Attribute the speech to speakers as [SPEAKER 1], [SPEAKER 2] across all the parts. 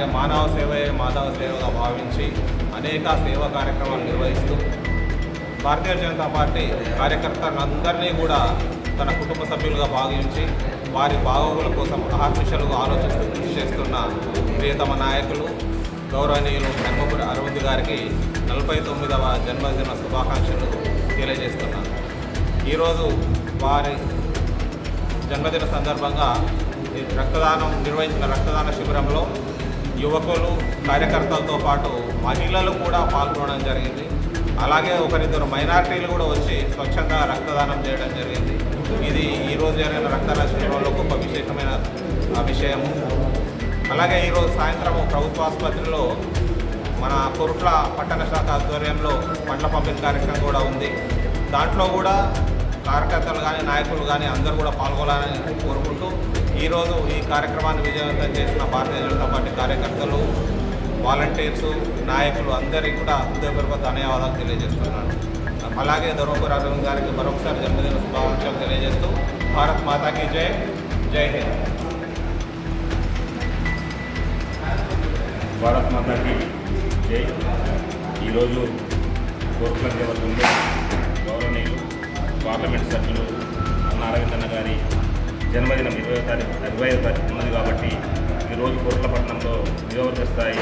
[SPEAKER 1] అలాగే మానవ సేవయే మాధవ సేవగా భావించి అనేక సేవా కార్యక్రమాలు నిర్వహిస్తూ భారతీయ జనతా పార్టీ కార్యకర్తలందరినీ కూడా తన కుటుంబ సభ్యులుగా భావించి వారి బాగోగుల కోసం అహర్నిశలుగా ఆలోచిస్తూ కృషి చేస్తున్న ప్రియతమ నాయకులు గౌరవనీయులు ధర్మపురి అరవింద్ గారికి 49వ జన్మదిన శుభాకాంక్షలు తెలియజేస్తున్నాను. ఈరోజు వారి జన్మదిన సందర్భంగా నిర్వహించిన రక్తదాన శిబిరంలో యువకులు కార్యకర్తలతో పాటు మహిళలు కూడా పాల్గొనడం జరిగింది. అలాగే ఒకరిద్దరు మైనార్టీలు కూడా వచ్చి స్వచ్ఛంగా రక్తదానం చేయడం జరిగింది. ఇది ఈరోజు జరిగిన రక్తదాన శిబిరంలో గొప్ప విశేషమైన విషయము. అలాగే ఈరోజు సాయంత్రం ప్రభుత్వ ఆసుపత్రిలో మన కొరుట్ల పట్టణ శాఖ ఆధ్వర్యంలో పండ్ల పంపిణీ కార్యక్రమం కూడా ఉంది. దాంట్లో కూడా కార్యకర్తలు కానీ నాయకులు కానీ అందరూ కూడా పాల్గొనాలని కోరుకుంటూ ఈరోజు ఈ కార్యక్రమాన్ని విజయవంతం చేసిన భారతీయ జనతా పార్టీ కార్యకర్తలు, వాలంటీర్సు, నాయకులు అందరికీ కూడా హృదయపూర్వక ధన్యవాదాలు తెలియజేస్తున్నాను. అలాగే ధర్మపురి అరవింద్ గారికి మరొకసారి జన్మదిన శుభాకాంక్షలు తెలియజేస్తూ భారత్ మాతాకి జై, జై హింద్.
[SPEAKER 2] భారత్ మాతాకి జై. ఈరోజు కోరుకుల దేవతంలో గౌరవనీయులు పార్లమెంట్ సభ్యులు అన్న అరవింద్ అన్న గారి జన్మదినం 25వ తారీఖు ఉన్నది కాబట్టి ఈరోజు కోట్లపట్నంలో నియోజకవర్గ స్థాయి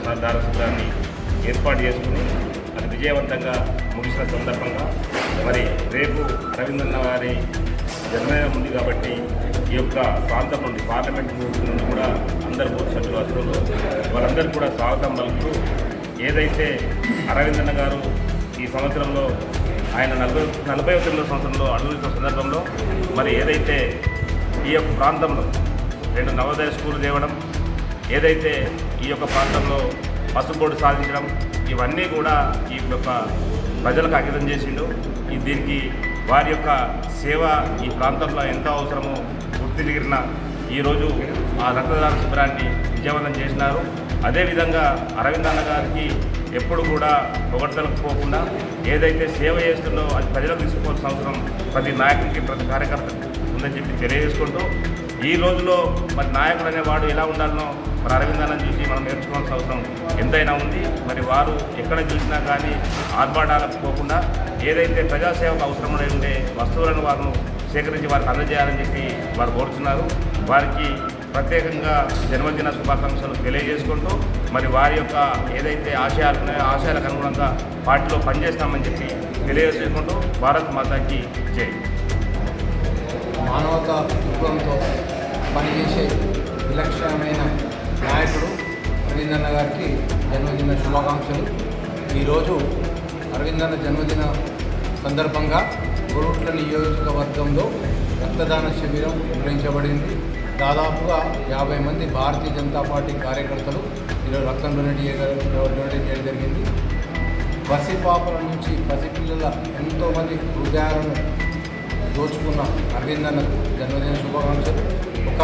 [SPEAKER 2] రక్తదాన శిబిరాన్ని ఏర్పాటు చేసుకుని అది విజయవంతంగా ముగిసిన సందర్భంగా మరి రేపు అరవిందన్న గారి జన్మదినం ఉంది కాబట్టి ఈ యొక్క ప్రాంతం నుండి పార్లమెంట్ నుండి కూడా అందరు బూత్ సభ్యులు వస్తున్నారు. వాళ్ళందరూ కూడా స్వాగతం పలుకుతూ ఏదైతే అరవిందన్న గారు ఈ సంవత్సరంలో ఆయన 49వ సంవత్సరంలో అడుగుతున్న సందర్భంలో మరి ఏదైతే ఈ యొక్క ప్రాంతంలో 2 నవోదయ స్కూలు తేవడం, ఏదైతే ఈ యొక్క ప్రాంతంలో పసుబోర్డు సాధించడం, ఇవన్నీ కూడా ఈ యొక్క ప్రజలకు అంకితం చేసిండు. దీనికి వారి యొక్క సేవ ఈ ప్రాంతంలో ఎంత అవసరమో గుర్తిరిగిన ఈరోజు ఆ రక్తదాన శిబిరాన్ని విజయవంతం చేసినారు. అదేవిధంగా అరవింద్ అన్న గారికి ఎప్పుడు కూడా పొగడ్తలకు పోకుండా ఏదైతే సేవ చేస్తుందో అది ప్రజలకు తీసుకోవాల్సిన అవసరం ప్రతి నాయకుడికి, ప్రతి కార్యకర్తకు ఉందని చెప్పి తెలియజేసుకుంటూ ఈ రోజులో మరి నాయకుడు అనేవాడు ఎలా ఉండాలనో మరి అరవింద్ అన్నని చూసి మనం నేర్చుకోవాల్సిన అవసరం ఎంతైనా ఉంది. మరి వారు ఎక్కడ చూసినా కానీ ఆర్భాటాలకు పోకుండా ఏదైతే ప్రజాసేవకు అవసరమై ఉండే వస్తువులను వారిని సేకరించి వారికి అందజేయాలని చెప్పి వారు కోరుతున్నారు. వారికి ప్రత్యేకంగా జన్మదిన శుభాకాంక్షలు తెలియజేసుకుంటూ మరి వారి యొక్క ఏదైతే ఆశయాలు ఉన్నాయో ఆశయాలకు అనుగుణంగా పార్టీలో పనిచేస్తామని చెప్పి తెలియజేసుకుంటూ భారత్ మాతాకి జై.
[SPEAKER 3] మానవతా దృక్పథంతో పనిచేసే విలక్షణమైన నాయకుడు అరవిందన్న గారికి జన్మదిన శుభాకాంక్షలు. ఈరోజు అరవిందన్న జన్మదిన సందర్భంగా కొరుట్ల నియోజకవర్గంలో రక్తదాన శిబిరం నిర్వహించబడింది. దాదాపుగా 50 మంది భారతీయ జనతా పార్టీ కార్యకర్తలు ఈరోజు రక్తం డొనేట్ చేయడం జరిగింది. పసిపాపల నుంచి పసిపిల్లల ఎంతోమంది హృదయాలను దోచుకున్న అరవిందన్నకు జన్మదిన శుభాకాంక్షలు. ఒక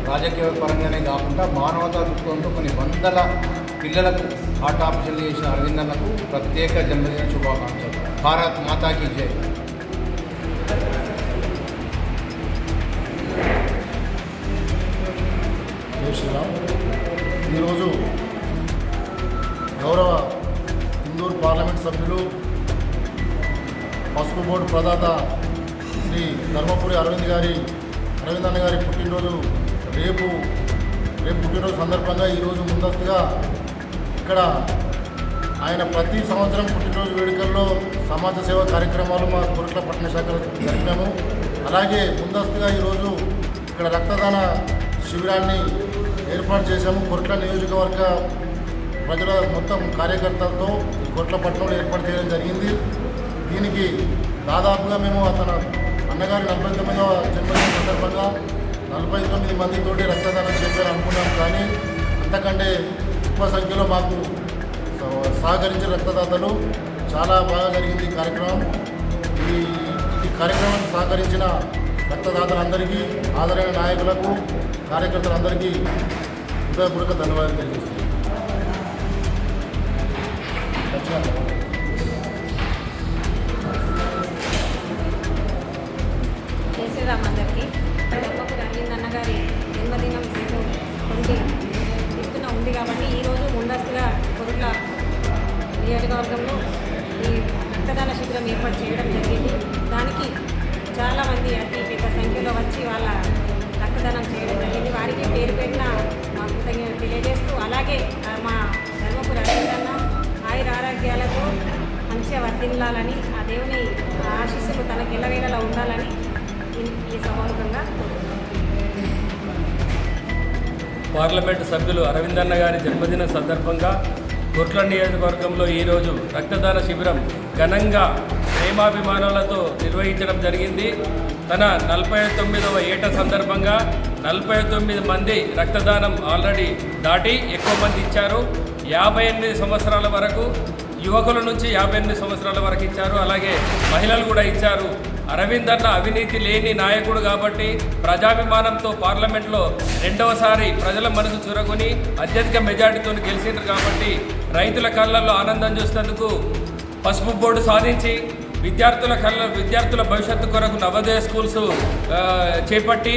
[SPEAKER 3] రాజకీయ పరంగానే కాకుండా మానవతా దృక్పథంతో కొన్ని వందల పిల్లలకు హార్ట్ ఆపరేషన్ చేసిన అరవిందన్నకు ప్రత్యేక జన్మదిన శుభాకాంక్షలు. భారత్ మాతాకి జై.
[SPEAKER 4] జై శ్రీరామ్. ఈరోజు గౌరవ ఇందూరు పార్లమెంట్ సభ్యులు పసుపు బోర్డు ప్రదాత శ్రీ ధర్మపురి అరవింద్ అన్న గారి పుట్టినరోజు రేపు పుట్టినరోజు సందర్భంగా ఈరోజు ముందస్తుగా ఇక్కడ ఆయన ప్రతి సంవత్సరం పుట్టినరోజు వేడుకల్లో సమాజ సేవ కార్యక్రమాలు మా కొరుట్ల పట్టణ శాఖలో జరిపినాము. అలాగే ముందస్తుగా ఈరోజు ఇక్కడ రక్తదాన శిబిరాన్ని ఏర్పాటు చేశాము. కొరుట్ల నియోజకవర్గ ప్రజల మొత్తం కార్యకర్తలతో కొరుట్ల పట్టణంలో ఏర్పాటు చేయడం జరిగింది. దీనికి దాదాపుగా మేము అన్నగారి 49వ జన్మదిన సందర్భంగా 49 మందితోటి రక్తదానం చేయాలనుకున్నాం. కానీ అంతకంటే ఎక్కువ సంఖ్యలో మాకు సహకరించిన రక్తదాతలు చాలా బాగా జరిగింది ఈ కార్యక్రమం. ఈ కార్యక్రమానికి సహకరించిన రక్తదాతలందరికీ, ఆదరైన నాయకులకు, కార్యకర్తలందరికీ హృదయపూర్వక ధన్యవాదాలు తెలియజేస్తున్నాను.
[SPEAKER 5] అందరికీ ధర్మపురి అరవింద్ అన్న గారి జన్మదినం కొంచెం ఇస్తున్న ఉంది శిబిరం ఏర్పాటు చేయడం జరిగింది. దానికి చాలామంది అతి పెద్ద సంఖ్యలో వచ్చి వాళ్ళ రక్తదానం చేయడం జరిగింది. వారికి పేరు పేరున మా కృతజ్ఞతలు తెలియజేస్తూ, అలాగే మా ధర్మపురి అరవిందన్న ఆయుర ఆరోగ్యాలతో మంచిగా వర్ధిల్లాలని, ఆ దేవుని ఆశీస్సులు తనకి ఎల్లవేళలా ఉండాలని ఈ సభాముఖంగా
[SPEAKER 6] పార్లమెంటు సభ్యులు అరవిందన్న గారి జన్మదిన సందర్భంగా కొట్ల నియోజకవర్గంలో ఈరోజు రక్తదాన శిబిరం ఘనంగా ప్రేమాభిమానాలతో నిర్వహించడం జరిగింది. తన 49వ ఏట సందర్భంగా 49 మంది రక్తదానం ఆల్రెడీ దాటి ఎక్కువ మంది ఇచ్చారు. 58 సంవత్సరాల వరకు యువకుల నుంచి 58 సంవత్సరాల వరకు ఇచ్చారు. అలాగే మహిళలు కూడా ఇచ్చారు. అరవిందన్న అవినీతి లేని నాయకుడు కాబట్టి ప్రజాభిమానంతో పార్లమెంట్లో రెండవసారి ప్రజల మనసు చురగొని అత్యధిక మెజార్టీతో గెలిచిండ్రు కాబట్టి రైతుల కళ్ళల్లో ఆనందం చూసేందుకు పసుపు బోర్డు సాధించి విద్యార్థుల భవిష్యత్తు కొరకు నవోదయ స్కూల్స్ చేపట్టి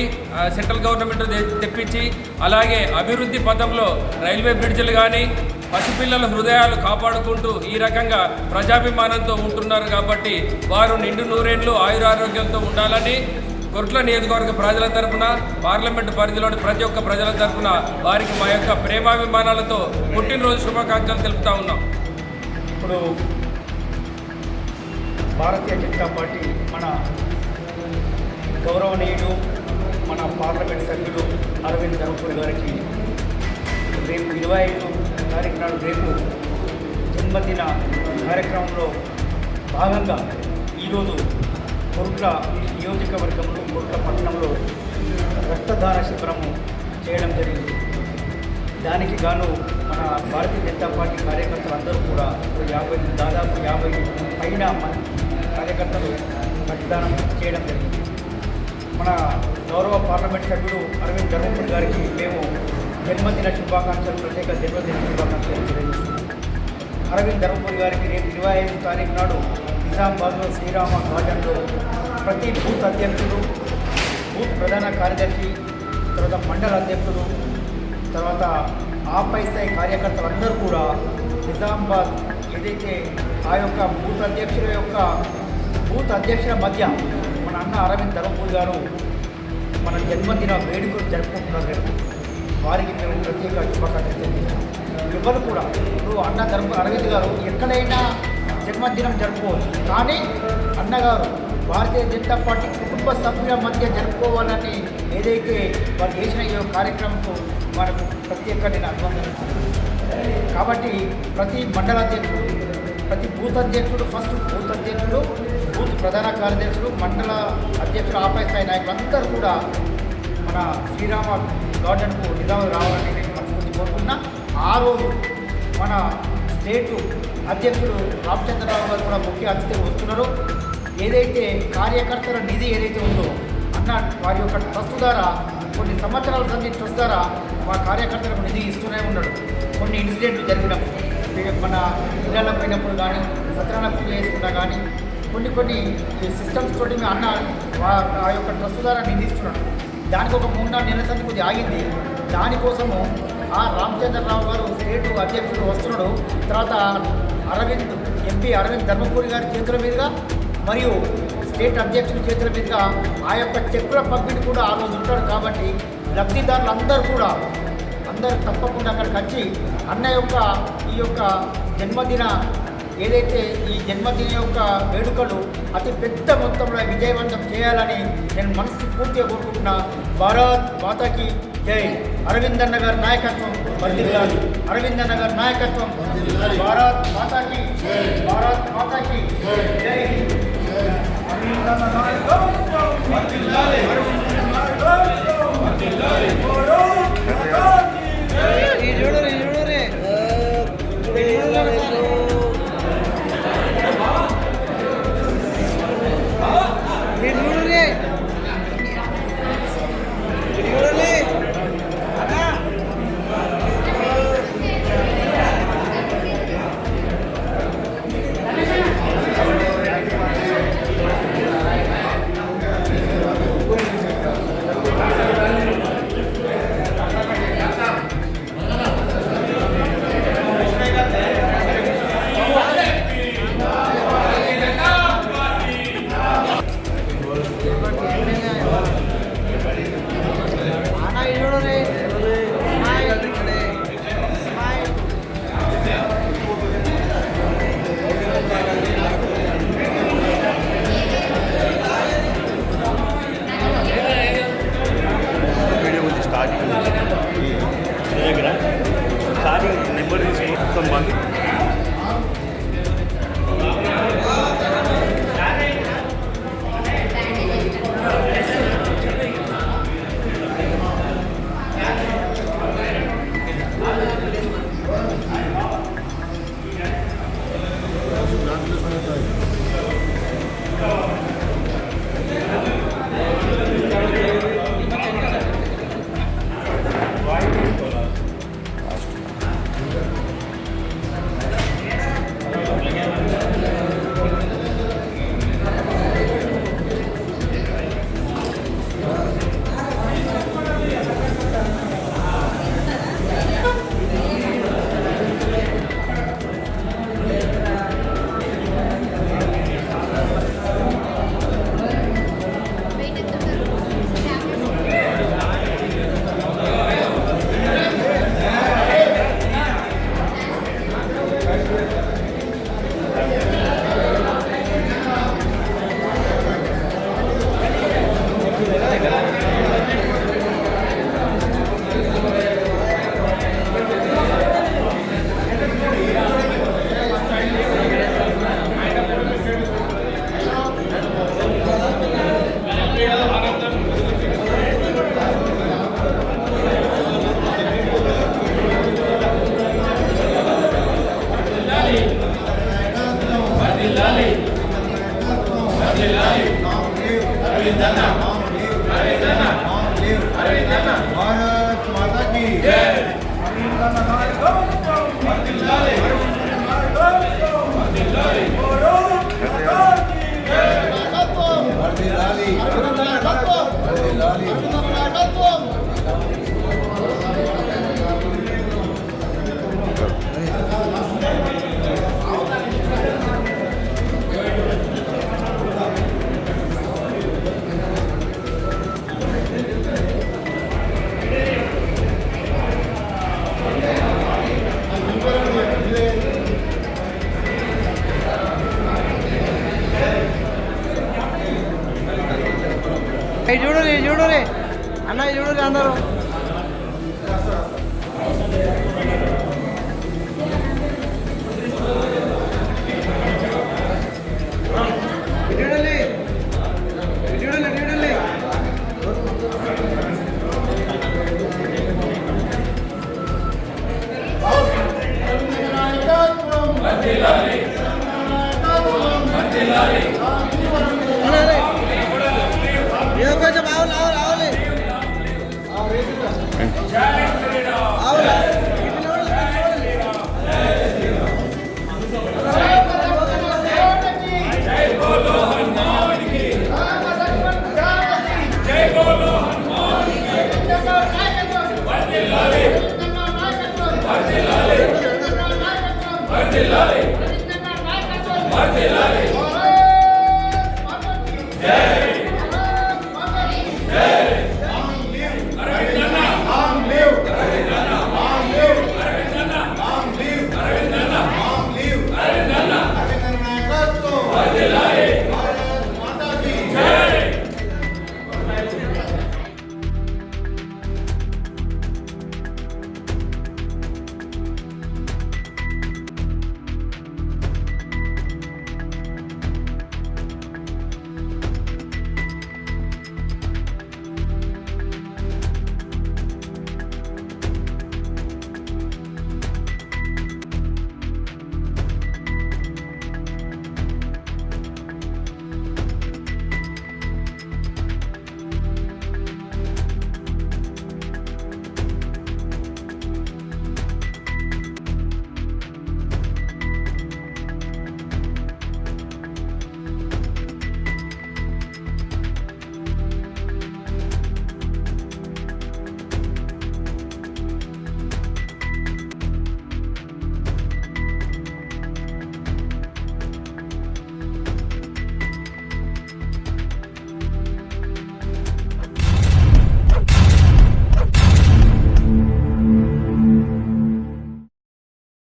[SPEAKER 6] సెంట్రల్ గవర్నమెంట్ తెప్పించి, అలాగే అభివృద్ధి పథంలో రైల్వే బ్రిడ్జ్లు కానీ పసిపిల్లల హృదయాలు కాపాడుకుంటూ ఈ రకంగా ప్రజాభిమానంతో ఉంటున్నారు కాబట్టి వారు నిండు నూరేళ్లు ఆయురారోగ్యంతో ఉండాలని కొట్ల నియోజకవర్గ ప్రజల తరఫున, పార్లమెంటు పరిధిలోని ప్రతి ఒక్క ప్రజల తరఫున వారికి మా యొక్క ప్రేమాభిమానాలతో పుట్టినరోజు శుభాకాంక్షలు తెలుపుతా ఉన్నాం.
[SPEAKER 7] ఇప్పుడు భారతీయ జనతా పార్టీ మన గౌరవనీయుడు మన పార్లమెంట్ సభ్యుడు అరవింద్ ధర్మపురి గారికి రేపు 25 తారీఖు నాడు రేపు జన్మదిన కార్యక్రమంలో భాగంగా ఈరోజు కొట్ల నియోజకవర్గంలో కొట్ల పట్టణంలో రక్తదాన శిబిరము చేయడం జరిగింది. దానికి గాను మన భారతీయ జనతా పార్టీ కార్యకర్తలందరూ కూడా దాదాపు 50 పైన కార్యకర్తలు రక్తదానం చేయడం జరిగింది. మన గౌరవ పార్లమెంట్ సభ్యుడు అరవింద్ ధర్మపురి గారికి మేము జన్మదిన శుభాకాంక్షలు, ప్రత్యేక జన్మదిన శుభాకాంక్షలు తెలియజేస్తున్నాం. అరవింద్ ధర్మపురి గారికి రేపు 25 తారీఖు నాడు నిజామాబాద్లో శ్రీరామ గార్డెన్లో ప్రతి బూత్ అధ్యక్షుడు, బూత్ ప్రధాన కార్యదర్శి, తర్వాత మండల అధ్యక్షుడు, తర్వాత ఆపై స్థాయి కార్యకర్తలందరూ కూడా నిజామాబాద్ ఏదైతే ఆ యొక్క బూత్ అధ్యక్షుల మధ్య మన అన్న అరవింద్ ధర్మపురి గారు మన జన్మదిన వేడుకలు జరుపుకుంటున్నారు. వారికి మేము ప్రత్యేక శుభాకాంక్షలు తెలియజేస్తాం. ఎవరు కూడా ఇప్పుడు అరవింద్ గారు ఎక్కడైనా జన్మదినం జరుపుకోవచ్చు, కానీ అన్నగారు భారతీయ జనతా పార్టీ కుటుంబ సభ్యుల మధ్య జరుపుకోవాలని ఏదైతే వారు చేసిన ఈ కార్యక్రమంతో మనకు ప్రత్యేక నేను అభినందిస్తున్నాను. కాబట్టి ప్రతి మండల అధ్యక్షుడు, ప్రతి బూత్ అధ్యక్షుడు, ఫస్ట్ బూత్ అధ్యక్షుడు, బూత్ ప్రధాన కార్యదర్శులు, మండల అధ్యక్షుడు, ఆపై స్థాయి నాయకులందరూ కూడా మన శ్రీరామ గార్డెన్కు నిజామాబాద్ రావాలని నేను మనస్ఫూర్తి కోరుకుంటున్నా. ఆ రోజు మన స్టేటు అధ్యక్షుడు రామచంద్రరావు గారు కూడా ముఖ్య అతిథిగా వస్తున్నారు. ఏదైతే కార్యకర్తల నిధి ఏదైతే ఉందో అన్న వారి యొక్క ట్రస్ట్ ద్వారా కొన్ని సంవత్సరాల సంది ట్రస్ట్ ద్వారా మా కార్యకర్తలకు నిధి ఇస్తూనే ఉన్నాడు. కొన్ని ఇన్సిడెంట్లు జరిగినప్పుడు, మన ఇళ్లలో పోయినప్పుడు కానీ, సత్యనారాయణ పూజ చేసుకున్నా కానీ కొన్ని సిస్టమ్స్ తోటి మేము అన్న ఆ యొక్క ట్రస్ట్ ద్వారా నిధి ఇస్తున్నాడు. దానికి ఒక 3-4 నెలల సంది కొద్దిగా ఆగింది. దానికోసము ఆ రామచంద్రరావు గారు స్టేటు అధ్యక్షుడు వస్తున్నాడు. తర్వాత ఎంపీ అరవింద్ ధర్మపురి గారి చేతుల మీదుగా మరియు స్టేట్ అధ్యక్షుడి చేతుల మీదుగా ఆ యొక్క చెక్కుల పంపిణీ కూడా ఆ రోజు ఉంటాడు. కాబట్టి లబ్ధిదారులందరూ కూడా అందరూ తప్పకుండా అక్కడికి వచ్చి అన్న యొక్క ఈ యొక్క జన్మదిన ఏదైతే ఈ జన్మదిన యొక్క వేడుకలు అతి పెద్ద మొత్తంలో విజయవంతం చేయాలని నేను మనస్ఫూర్తిగా కోరుకుంటున్నా. భారత్ మాతాకి జై. అరవిందన్న గారి నాయకత్వం వర్ధిల్లాలి. అరవిందన్న గారి నాయకత్వం. భారత్ మాతాకి భారత్ మాతాకి జై. అరవిందన్న నాయకత్వం వర్ధిల్లాలి. అరవిందన్న నాయకత్వం వర్ధిల్లాలి.
[SPEAKER 3] भारत माता की
[SPEAKER 8] చూడు చూడు అన్న చూడు అందరూ